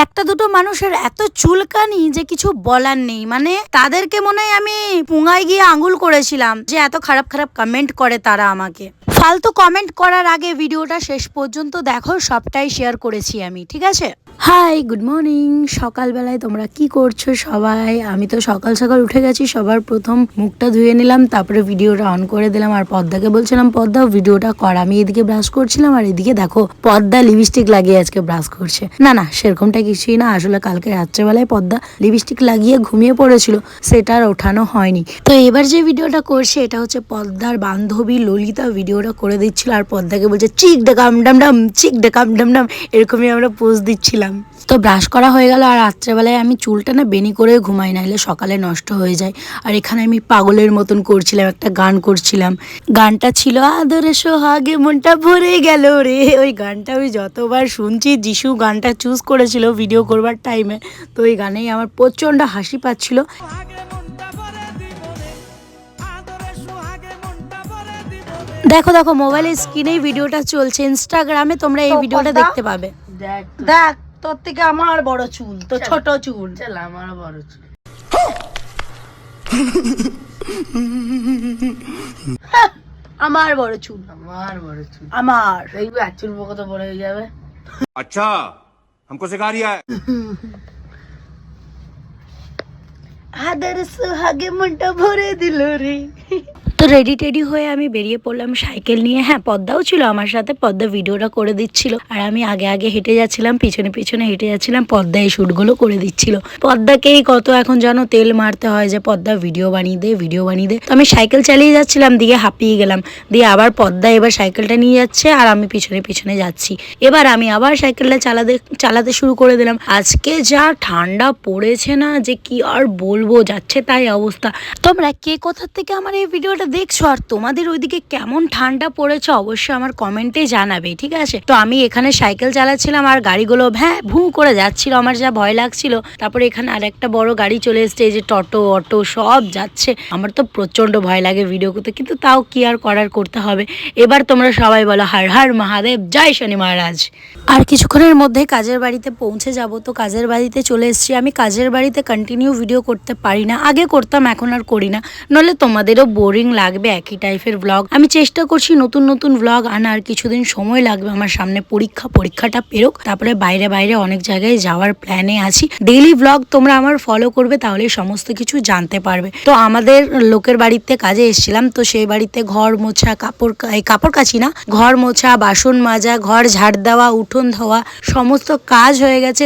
একটা দুটো মানুষের এত চুলকানি যে কিছু বলার নেই, মানে তাদেরকে মনে হয় আমি পুঙ্গায় গিয়ে আঙুল করেছিলাম যে এত খারাপ খারাপ কমেন্ট করে তারা আমাকে। ফালতু কমেন্ট করার আগে ভিডিওটা শেষ পর্যন্ত দেখো, সবটাই শেয়ার করেছি আমি, ঠিক আছে? Hi, good morning. সকালবেলায় তোমরা কি করছো সবাই? আমি তো সকাল সকাল উঠে গেছি, সবার প্রথম মুখটা ধুয়ে নিলাম, তারপরে ভিডিওটা অন করে দিলাম আর পদ্মাকে বলছিলাম পদ্মা ভিডিওটা কর। আমি এদিকে ব্রাশ করছিলাম আর এদিকে দেখো পদ্মা লিপস্টিক লাগিয়ে আজকে ব্রাশ করছে। না না, সেরকমটা কিছুই না, আসলে কালকে রাত্রেবেলায় পদ্মা লিপস্টিক লাগিয়ে ঘুমিয়ে পড়েছিল, সেটা আর ওঠানো হয়নি। তো এবার যে ভিডিওটা করছে এটা হচ্ছে পদ্মার বান্ধবী ললিতা ভিডিওটা করে দিচ্ছিল আর পদ্মাকে বলছে চিক ডাকাম ডাম ডাম, চিক ডাকাম ডাম ডাম, এরকমই আমরা পোজ দিচ্ছিলাম। তো ব্রাশ করা হয়ে গেল আর রাত্রেবেলায় আমি চুলটা না বেনি করে ঘুমাই, নাহলে সকালে নষ্ট হয়ে যায়। আর এখানে আমি পাগলের মতন করছিলাম, একটা গান করছিলাম। গানটা ছিল আদরে সোহাগে মনটা ভরে গেল রে। ওই গানটা আমি যতবার শুনছি, যিশু গানটা চুজ করেছিল ভিডিও করবার টাইমে, তো ওই গানেই আমার প্রচণ্ড হাসি পাচ্ছিল। দেখো দেখো মোবাইলের স্ক্রিনেই ভিডিওটা চলছে, ইনস্টাগ্রামে তোমরা এই ভিডিওটা দেখতে পাবে। দেখ তোর থেকে আমার বড় চুল, তো ছোট চুল। চল আমার বড় চুল, আমার বড় চুল, আমার বড় চুল, আমার দেখবি আর চুল কত বড় হয়ে যাবে। अच्छा हमको सिखा रिया है। আদর সোহাগে মনটা ভরে দিল রে। তো রেডি টেডি হয়ে আমি বেরিয়ে পড়লাম সাইকেল নিয়ে। হ্যাঁ, পদ্মাও ছিল আমার সাথে, পদ্মা ভিডিওটা করে দিচ্ছিল আর আমি আগে আগে হেঁটে যাচ্ছিলাম, পিছনে পিছনে হেঁটে যাচ্ছিলাম। পদ্মা এই শ্যুটগুলো করে দিচ্ছিল। পদ্মাকেই কত এখন যেন তেল মারতে হয় যে পদ্মা ভিডিও বানিয়ে দে, ভিডিও বানিয়ে দে। তো আমি সাইকেল চালিয়ে যাচ্ছিলাম, দিয়ে হাঁপিয়ে গেলাম, দিয়ে আবার পদ্মা এবার সাইকেলটা নিয়ে যাচ্ছে আর আমি পিছনে পিছনে যাচ্ছি। এবার আমি আবার সাইকেলটা চালাতে শুরু করে দিলাম। আজকে যা ঠান্ডা পড়েছে না, যে কি আর বলবো, যাচ্ছে তাই অবস্থা। তোমরা কে কোথা থেকে আমার এই ভিডিওটা দেখছো আর তোমাদের ওইদিকে কেমন ঠান্ডা পড়েছে অবশ্যই আমার কমেন্টে জানাবে, ঠিক আছে? তো আমি এখানে সাইকেল চালাচ্ছিলাম আর গাড়িগুলো ভ্যাঁ ভু করে যাচ্ছিল, আমার যা ভয় লাগছিল। তারপরে এখানে আর একটা বড় গাড়ি চলে এসছে, এই যে টোটো অটো সব যাচ্ছে। আমার তো প্রচন্ড ভয় লাগে ভিডিও করতে, কিন্তু তাও কি আর করার, করতে হবে। এবার তোমরা সবাই বলো হর হর মহাদেব, জয় শনি মহারাজ। আর কিছুক্ষণের মধ্যে কাজের বাড়িতে পৌঁছে যাব। তো কাজের বাড়িতে চলে এসেছি। আমি কাজের বাড়িতে কন্টিনিউ ভিডিও করতে পারি না, আগে করতাম এখন আর করি না, নইলে তোমাদেরও বোরিং লাগবে একই টাইপের ব্লগ। আমি চেষ্টা করছি নতুন নতুন ব্লগ আনার, কিছুদিন সময় লাগবে, আমার সামনে পরীক্ষাটা পেরোক, তারপরে বাইরে বাইরে অনেক জায়গায় যাওয়ার প্ল্যানে আছি। ডেইলি ব্লগ তোমরা আমার ফলো করবে, তাহলে সমস্ত কিছু জানতে পারবে। তো আমাদের লোকের বাড়িতে কাজে এসেছিলাম, তো সেই বাড়িতে ঘর মোছা, কাপড় কাচি না, ঘর মোছা, বাসন মাজা, ঘর ঝাড় দেওয়া, উঠোন ধোয়া সমস্ত কাজ হয়ে গেছে।